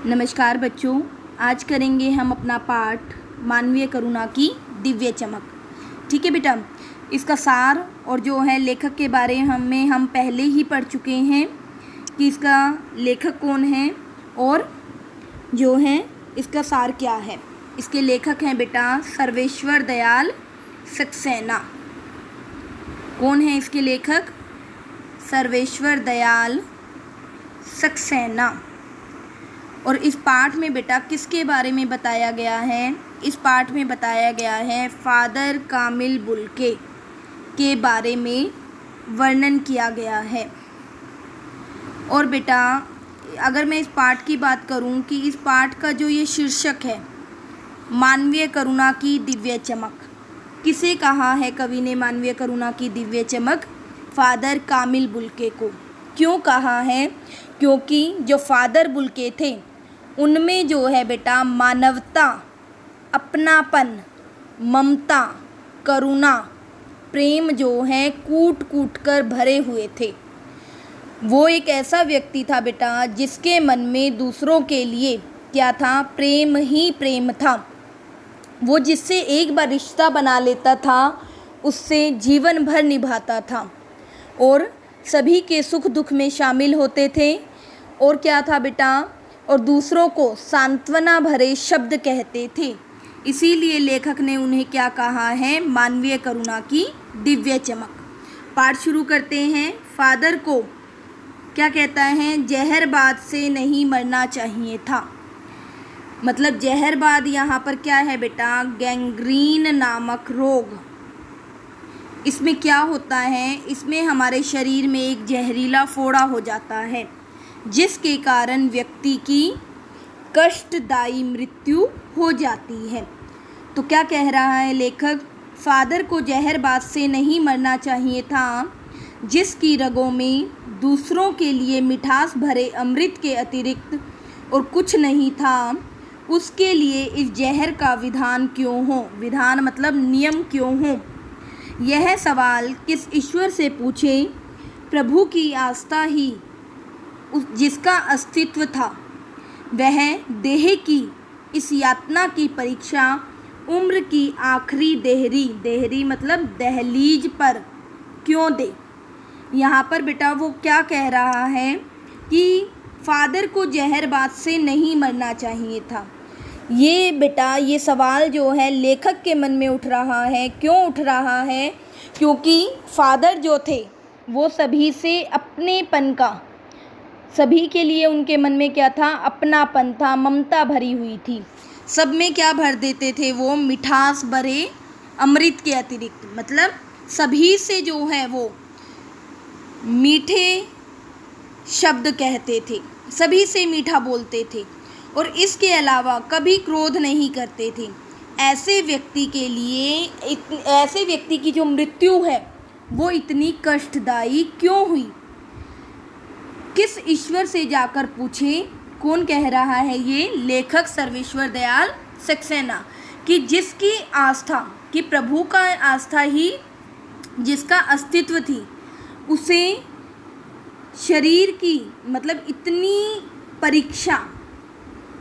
नमस्कार बच्चों, आज करेंगे हम अपना पाठ मानवीय करुणा की दिव्य चमक। ठीक है बेटा, इसका सार और जो है लेखक के बारे में हम पहले ही पढ़ चुके हैं कि इसका लेखक कौन है और जो है इसका सार क्या है। इसके लेखक हैं बेटा सर्वेश्वर दयाल सक्सेना। कौन है इसके लेखक? सर्वेश्वर दयाल सक्सेना। और इस पाठ में बेटा किसके बारे में बताया गया है? इस पाठ में बताया गया है फादर कामिल बुल्के के बारे में वर्णन किया गया है। और बेटा अगर मैं इस पाठ की बात करूं कि इस पाठ का जो ये शीर्षक है मानवीय करुणा की दिव्य चमक, किसे कहा है कवि ने मानवीय करुणा की दिव्य चमक? फादर कामिल बुल्के को। क्यों कहा है? क्योंकि जो फादर बुल्के थे उनमें जो है बेटा मानवता, अपनापन, ममता, करुणा, प्रेम जो है कूट कूट कर भरे हुए थे। वो एक ऐसा व्यक्ति था बेटा जिसके मन में दूसरों के लिए क्या था? प्रेम ही प्रेम था। वो जिससे एक बार रिश्ता बना लेता था उससे जीवन भर निभाता था और सभी के सुख दुख में शामिल होते थे। और क्या था बेटा? और दूसरों को सांत्वना भरे शब्द कहते थे। इसीलिए लेखक ने उन्हें क्या कहा है? मानवीय करुणा की दिव्य चमक। पाठ शुरू करते हैं। फादर को क्या कहता है? जहरबाद से नहीं मरना चाहिए था। मतलब जहरबाद यहाँ पर क्या है बेटा? गैंग्रीन नामक रोग। इसमें क्या होता है? इसमें हमारे शरीर में एक जहरीला फोड़ा हो जाता है जिसके कारण व्यक्ति की कष्टदायी मृत्यु हो जाती है। तो क्या कह रहा है लेखक? फादर को जहरबाद से नहीं मरना चाहिए था जिसकी रगों में दूसरों के लिए मिठास भरे अमृत के अतिरिक्त और कुछ नहीं था। उसके लिए इस जहर का विधान क्यों हो? विधान मतलब नियम क्यों हो? यह सवाल किस ईश्वर से पूछे? प्रभु की आस्था ही जिसका अस्तित्व था वह देह की इस यातना की परीक्षा उम्र की आखिरी देहरी मतलब दहलीज पर क्यों दे? यहाँ पर बेटा वो क्या कह रहा है कि फादर को जहरबाद से नहीं मरना चाहिए था। ये बेटा ये सवाल जो है लेखक के मन में उठ रहा है। क्यों उठ रहा है? क्योंकि फादर जो थे वो सभी से अपनेपन का, सभी के लिए उनके मन में क्या था? अपनापन था, ममता भरी हुई थी। सब में क्या भर देते थे वो? मिठास भरे अमृत के अतिरिक्त। मतलब सभी से जो है वो मीठे शब्द कहते थे, सभी से मीठा बोलते थे और इसके अलावा कभी क्रोध नहीं करते थे। ऐसे व्यक्ति के लिए ऐसे व्यक्ति की जो मृत्यु है वो इतनी कष्टदायी क्यों हुई? किस ईश्वर से जाकर पूछे? कौन कह रहा है ये? लेखक सर्वेश्वर दयाल सक्सेना। कि जिसकी आस्था, कि प्रभु का आस्था ही जिसका अस्तित्व थी, उसे शरीर की मतलब इतनी परीक्षा,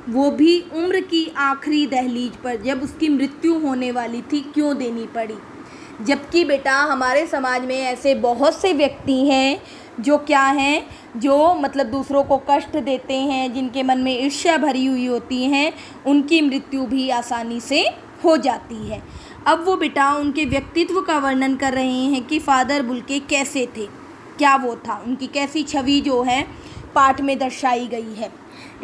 वो भी उम्र की आखिरी दहलीज पर जब उसकी मृत्यु होने वाली थी, क्यों देनी पड़ी? जबकि बेटा हमारे समाज में ऐसे बहुत से व्यक्ति हैं जो क्या हैं, जो मतलब दूसरों को कष्ट देते हैं, जिनके मन में ईर्ष्या भरी हुई होती हैं, उनकी मृत्यु भी आसानी से हो जाती है। अब वो बेटा उनके व्यक्तित्व का वर्णन कर रहे हैं कि फादर बुल्के कैसे थे, क्या वो था, उनकी कैसी छवि जो है पाठ में दर्शाई गई है।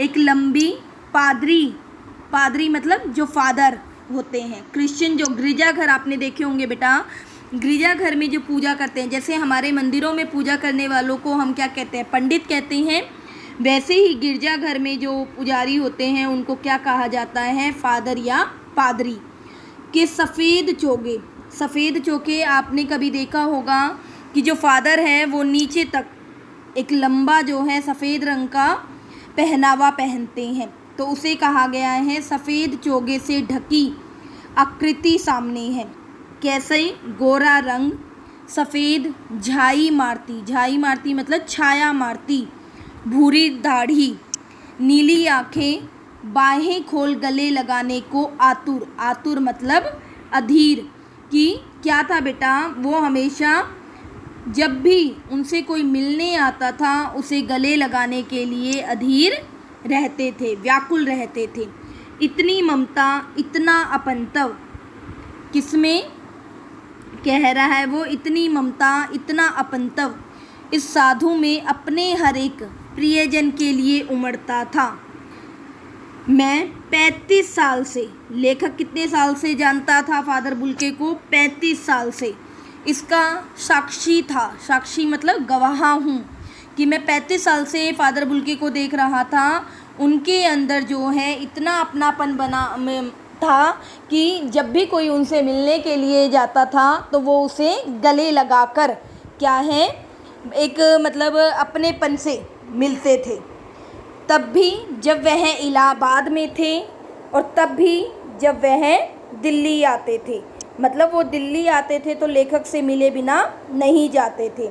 एक लंबी पादरी मतलब जो फादर होते हैं, क्रिश्चियन जो गिरजाघर आपने देखे होंगे बेटा, गिरजाघर में जो पूजा करते हैं, जैसे हमारे मंदिरों में पूजा करने वालों को हम क्या कहते हैं? पंडित कहते हैं। वैसे ही गिरजाघर में जो पुजारी होते हैं उनको क्या कहा जाता है? फादर या पादरी। के सफ़ेद चोगे आपने कभी देखा होगा कि जो फादर है वो नीचे तक एक लंबा जो है सफ़ेद रंग का पहनावा पहनते हैं, तो उसे कहा गया है सफ़ेद चोगे से ढकी आकृति सामने है। कैसे? गोरा रंग, सफ़ेद झाई मारती मतलब छाया मारती, भूरी दाढ़ी, नीली आंखें, बाहें खोल गले लगाने को आतुर। आतुर मतलब अधीर। कि क्या था बेटा, वो हमेशा जब भी उनसे कोई मिलने आता था उसे गले लगाने के लिए अधीर रहते थे, व्याकुल रहते थे। इतनी ममता, इतना अपनत्व, किसमें कह रहा है वो, इतनी ममता, इतना अपनत्व इस साधु में अपने हर एक प्रियजन के लिए उमड़ता था। मैं 35 साल से, लेखक कितने साल से जानता था फादर बुल्के को? 35 साल से इसका साक्षी था। साक्षी मतलब गवाह हूँ कि मैं 35 साल से फादर बुल्के को देख रहा था। उनके अंदर जो है इतना अपनापन बना था कि जब भी कोई उनसे मिलने के लिए जाता था तो वो उसे गले लगाकर क्या है, एक मतलब अपनेपन से मिलते थे। तब भी जब वह इलाहाबाद में थे और तब भी जब वह दिल्ली आते थे। मतलब वो दिल्ली आते थे तो लेखक से मिले बिना नहीं जाते थे।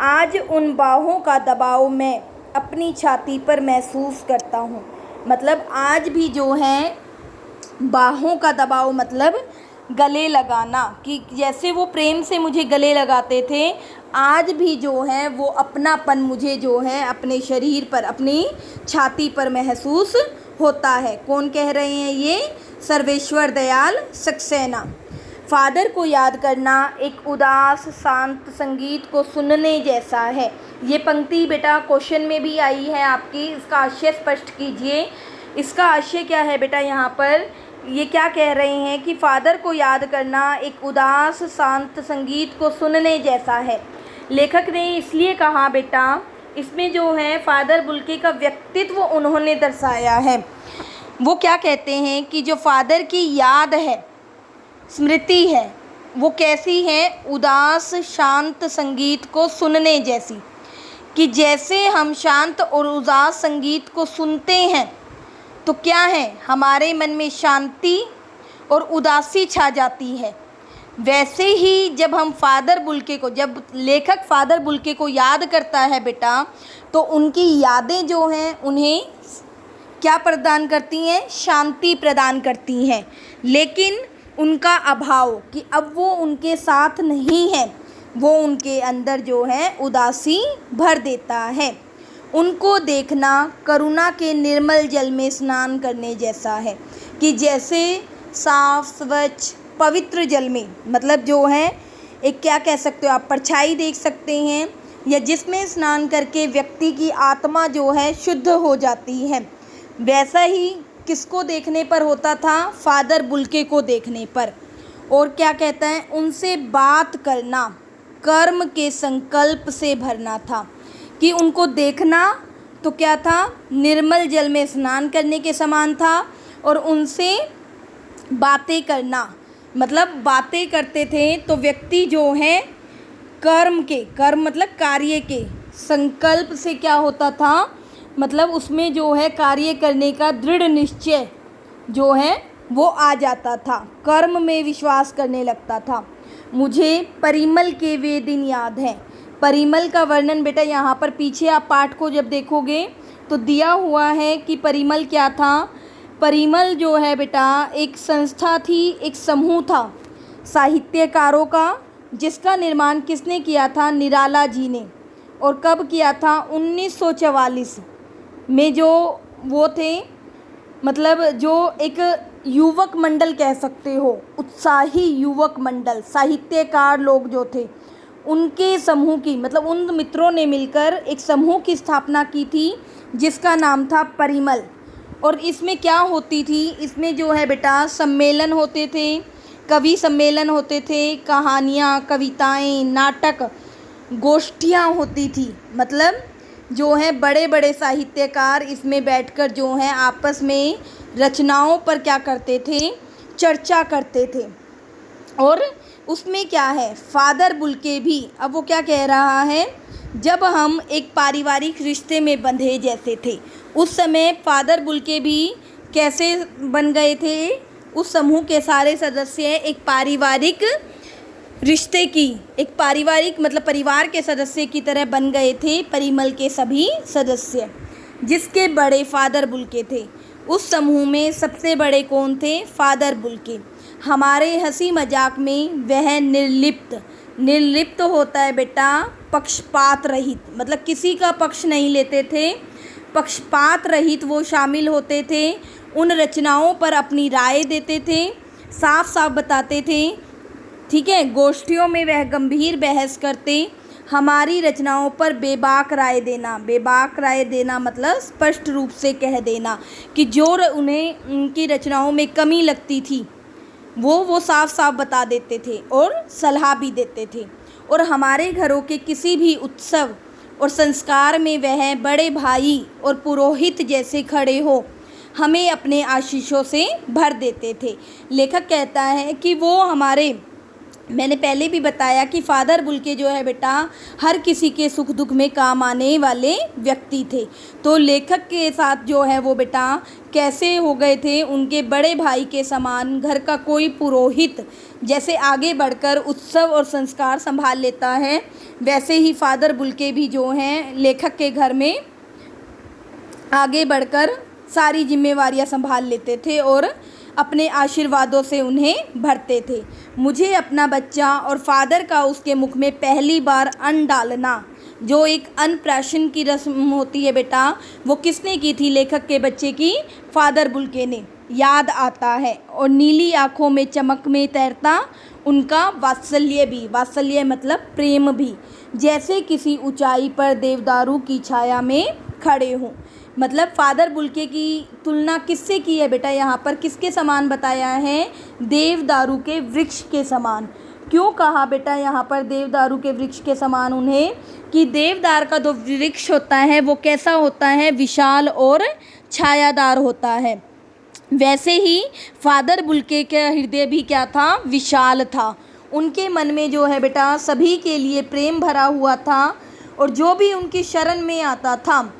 आज उन बाहों का दबाव मैं अपनी छाती पर महसूस करता हूँ। मतलब आज भी जो है बाहों का दबाव मतलब गले लगाना, कि जैसे वो प्रेम से मुझे गले लगाते थे, आज भी जो है वो अपनापन मुझे जो है अपने शरीर पर, अपनी छाती पर महसूस होता है। कौन कह रहे हैं ये? सर्वेश्वर दयाल सक्सेना। फादर को याद करना एक उदास शांत संगीत को सुनने जैसा है। ये पंक्ति बेटा क्वेश्चन में भी आई है आपकी, इसका आशय स्पष्ट कीजिए। इसका आशय क्या है बेटा? यहाँ पर ये क्या कह रहे हैं कि फादर को याद करना एक उदास शांत संगीत को सुनने जैसा है। लेखक ने इसलिए कहा बेटा, इसमें जो है फादर बुल्के का व्यक्तित्व उन्होंने दर्शाया है। वो क्या कहते हैं कि जो फादर की याद है, स्मृति है, वो कैसी है? उदास शांत संगीत को सुनने जैसी। कि जैसे हम शांत और उदास संगीत को सुनते हैं तो क्या है, हमारे मन में शांति और उदासी छा जाती है। वैसे ही जब हम फादर बुल्के को, जब लेखक फादर बुल्के को याद करता है बेटा, तो उनकी यादें जो हैं उन्हें क्या प्रदान करती हैं? शांति प्रदान करती हैं। लेकिन उनका अभाव, कि अब वो उनके साथ नहीं है, वो उनके अंदर जो है उदासी भर देता है। उनको देखना करुणा के निर्मल जल में स्नान करने जैसा है। कि जैसे साफ स्वच्छ पवित्र जल में, मतलब जो है एक क्या कह सकते हो आप, परछाई देख सकते हैं, या जिसमें स्नान करके व्यक्ति की आत्मा जो है शुद्ध हो जाती है। वैसा ही किसको देखने पर होता था? फादर बुल्के को देखने पर। और क्या कहता है? उनसे बात करना कर्म के संकल्प से भरना था। कि उनको देखना तो क्या था? निर्मल जल में स्नान करने के समान था। और उनसे बातें करना, मतलब बातें करते थे तो व्यक्ति जो है कर्म के, कर्म मतलब कार्य के संकल्प से क्या होता था? मतलब उसमें जो है कार्य करने का दृढ़ निश्चय जो है वो आ जाता था, कर्म में विश्वास करने लगता था। मुझे परिमल के वे दिन याद हैं। परिमल का वर्णन बेटा यहाँ पर पीछे आप पाठ को जब देखोगे तो दिया हुआ है कि परिमल क्या था। परिमल जो है बेटा एक संस्था थी, एक समूह था साहित्यकारों का, जिसका निर्माण किसने किया था? निराला जी ने। और कब किया था? 1944 में। जो वो थे, मतलब जो एक युवक मंडल कह सकते हो, उत्साही युवक मंडल, साहित्यकार लोग जो थे, उनके समूह की, मतलब उन मित्रों ने मिलकर एक समूह की स्थापना की थी जिसका नाम था परिमल। और इसमें क्या होती थी? इसमें जो है बेटा सम्मेलन होते थे, कवि सम्मेलन होते थे, कहानियाँ, कविताएं, नाटक, गोष्ठियाँ होती थी। मतलब जो है बड़े बड़े साहित्यकार इसमें बैठकर जो है आपस में रचनाओं पर क्या करते थे? चर्चा करते थे। और उसमें क्या है? फादर बुल्के भी, अब वो क्या कह रहा है? जब हम एक पारिवारिक रिश्ते में बंधे जैसे थे, उस समय फादर बुल्के भी कैसे बन गए थे? उस समूह के सारे सदस्य एक पारिवारिक रिश्ते की, एक पारिवारिक मतलब परिवार के सदस्य की तरह बन गए थे परिमल के सभी सदस्य। जिसके बड़े फादर बुल्के थे। उस समूह में सबसे बड़े कौन थे? Father Bulcke. हमारे हंसी मजाक में वह निर्लिप्त होता है बेटा, पक्षपात रहित, मतलब किसी का पक्ष नहीं लेते थे, पक्षपात रहित वो शामिल होते थे। उन रचनाओं पर अपनी राय देते थे, साफ साफ बताते थे। ठीक है, गोष्ठियों में वह गंभीर बहस करते। हमारी रचनाओं पर बेबाक राय देना मतलब स्पष्ट रूप से कह देना कि जो उन्हें उनकी रचनाओं में कमी लगती थी वो साफ साफ बता देते थे और सलाह भी देते थे। और हमारे घरों के किसी भी उत्सव और संस्कार में वह बड़े भाई और पुरोहित जैसे खड़े हो हमें अपने आशीषों से भर देते थे। लेखक कहता है कि वो हमारे, मैंने पहले भी बताया कि फादर बुल्के जो है बेटा हर किसी के सुख दुख में काम आने वाले व्यक्ति थे। तो लेखक के साथ जो है वो बेटा कैसे हो गए थे? उनके बड़े भाई के समान, घर का कोई पुरोहित जैसे आगे बढ़कर उत्सव और संस्कार संभाल लेता है, वैसे ही फादर बुल्के भी जो हैं लेखक के घर में आगे बढ़कर सारी जिम्मेवारियां संभाल लेते थे और अपने आशीर्वादों से उन्हें भरते थे। मुझे अपना बच्चा और फादर का उसके मुख में पहली बार अन्न डालना, जो एक अन्नप्राशन की रस्म होती है बेटा, वो किसने की थी? लेखक के बच्चे की फादर बुल्के ने, याद आता है। और नीली आँखों में चमक में तैरता उनका वात्सल्य भी, वात्सल्य मतलब प्रेम भी, जैसे किसी ऊंचाई पर देवदारू की छाया में खड़े हों। मतलब फादर बुल्के की तुलना किससे की है बेटा? यहाँ पर किसके समान बताया है? देवदारू के वृक्ष के समान। क्यों कहा बेटा यहाँ पर देवदारू के वृक्ष के समान उन्हें? कि देवदार का जो वृक्ष होता है वो कैसा होता है? विशाल और छायादार होता है। वैसे ही फादर बुल्के का हृदय भी क्या था? विशाल था। उनके मन में जो है बेटा सभी के लिए प्रेम भरा हुआ था और जो भी उनकी शरण में आता था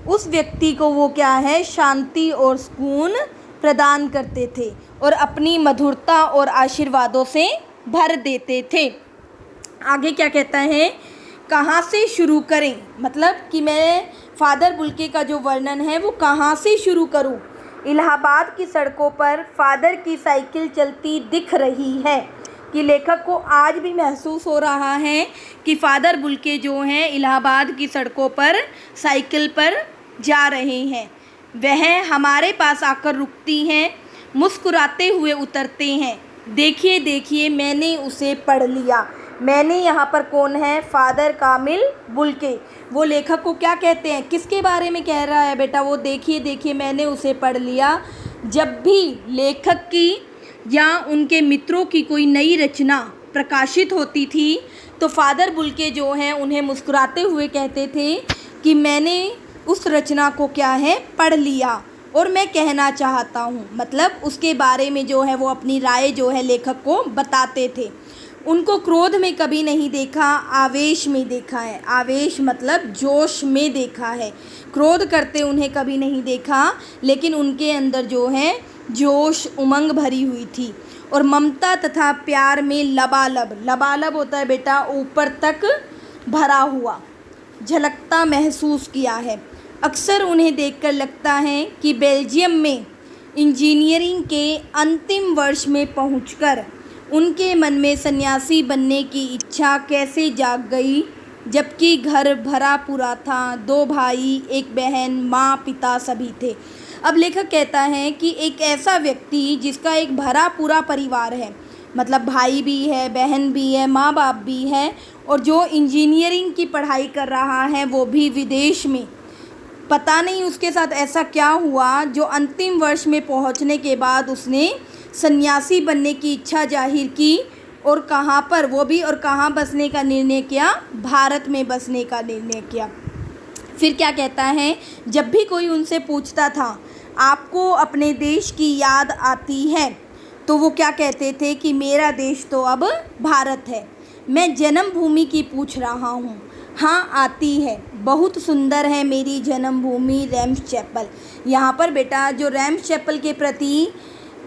उस व्यक्ति को वो क्या है? शांति और सुकून प्रदान करते थे और अपनी मधुरता और आशीर्वादों से भर देते थे। आगे क्या कहता है? कहाँ से शुरू करें? मतलब कि मैं फादर बुल्के का जो वर्णन है वो कहाँ से शुरू करूँ? इलाहाबाद की सड़कों पर फादर की साइकिल चलती दिख रही है। कि लेखक को आज भी महसूस हो रहा है कि फादर बुल्के जो हैं इलाहाबाद की सड़कों पर साइकिल पर जा रहे हैं। वह हमारे पास आकर रुकती हैं, मुस्कुराते हुए उतरते हैं। देखिए देखिए मैंने उसे पढ़ लिया। मैंने यहाँ पर कौन है? फादर कामिल बुल्के। वो लेखक को क्या कहते हैं? किसके बारे में कह रहा है बेटा? वो देखिए देखिए मैंने उसे पढ़ लिया। जब भी लेखक की या उनके मित्रों की कोई नई रचना प्रकाशित होती थी तो फादर बुल्के जो हैं उन्हें मुस्कुराते हुए कहते थे कि मैंने उस रचना को क्या है? पढ़ लिया और मैं कहना चाहता हूँ। मतलब उसके बारे में जो है वो अपनी राय जो है लेखक को बताते थे। उनको क्रोध में कभी नहीं देखा, आवेश में देखा है। आवेश मतलब जोश में देखा है। क्रोध करते उन्हें कभी नहीं देखा, लेकिन उनके अंदर जो है जोश उमंग भरी हुई थी और ममता तथा प्यार में लबालब होता है बेटा ऊपर तक भरा हुआ, झलकता महसूस किया है। अक्सर उन्हें देखकर लगता है कि बेल्जियम में इंजीनियरिंग के अंतिम वर्ष में पहुंचकर उनके मन में सन्यासी बनने की इच्छा कैसे जाग गई, जबकि घर भरा पूरा था। 2 भाई, 1 बहन, माँ पिता सभी थे। अब लेखक कहता है कि एक ऐसा व्यक्ति जिसका एक भरा पूरा परिवार है, मतलब भाई भी है, बहन भी है, माँ बाप भी है, और जो इंजीनियरिंग की पढ़ाई कर रहा है वो भी विदेश में। पता नहीं उसके साथ ऐसा क्या हुआ जो अंतिम वर्ष में पहुंचने के बाद उसने सन्यासी बनने की इच्छा जाहिर की और कहाँ पर, वो भी और कहाँ बसने का निर्णय किया? भारत में बसने का निर्णय किया। फिर क्या कहता है? जब भी कोई उनसे पूछता था आपको अपने देश की याद आती है, तो वो क्या कहते थे कि मेरा देश तो अब भारत है। मैं जन्मभूमि की पूछ रहा हूँ। हाँ आती है, बहुत सुंदर है मेरी जन्मभूमि रैम्स चैपल। यहाँ पर बेटा जो रैम्स चैपल के प्रति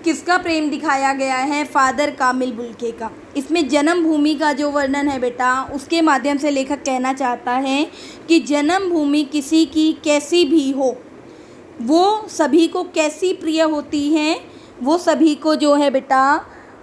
किसका प्रेम दिखाया गया है? फ़ादर कामिल बुल्के का। इसमें जन्मभूमि का जो वर्णन है बेटा, उसके माध्यम से लेखक कहना चाहता है कि जन्मभूमि किसी की कैसी भी हो, वो सभी को कैसी प्रिय होती हैं? वो सभी को जो है बेटा,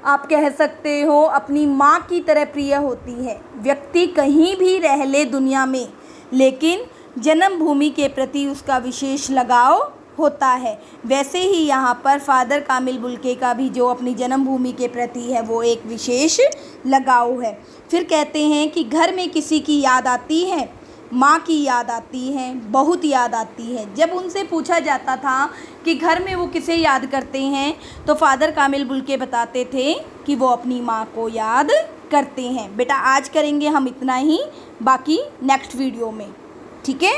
आप कह सकते हो अपनी माँ की तरह प्रिय होती है। व्यक्ति कहीं भी रह ले दुनिया में, लेकिन जन्मभूमि के प्रति उसका विशेष लगाव होता है। वैसे ही यहाँ पर फ़ादर कामिल बुल्के का भी जो अपनी जन्मभूमि के प्रति है वो एक विशेष लगाव है। फिर कहते हैं कि घर में किसी की याद आती है, माँ की याद आती है, बहुत याद आती है। जब उनसे पूछा जाता था कि घर में वो किसे याद करते हैं, तो फ़ादर कामिल बुल्के बताते थे कि वो अपनी माँ को याद करते हैं। बेटा आज करेंगे हम इतना ही, बाकी नेक्स्ट वीडियो में, ठीक है।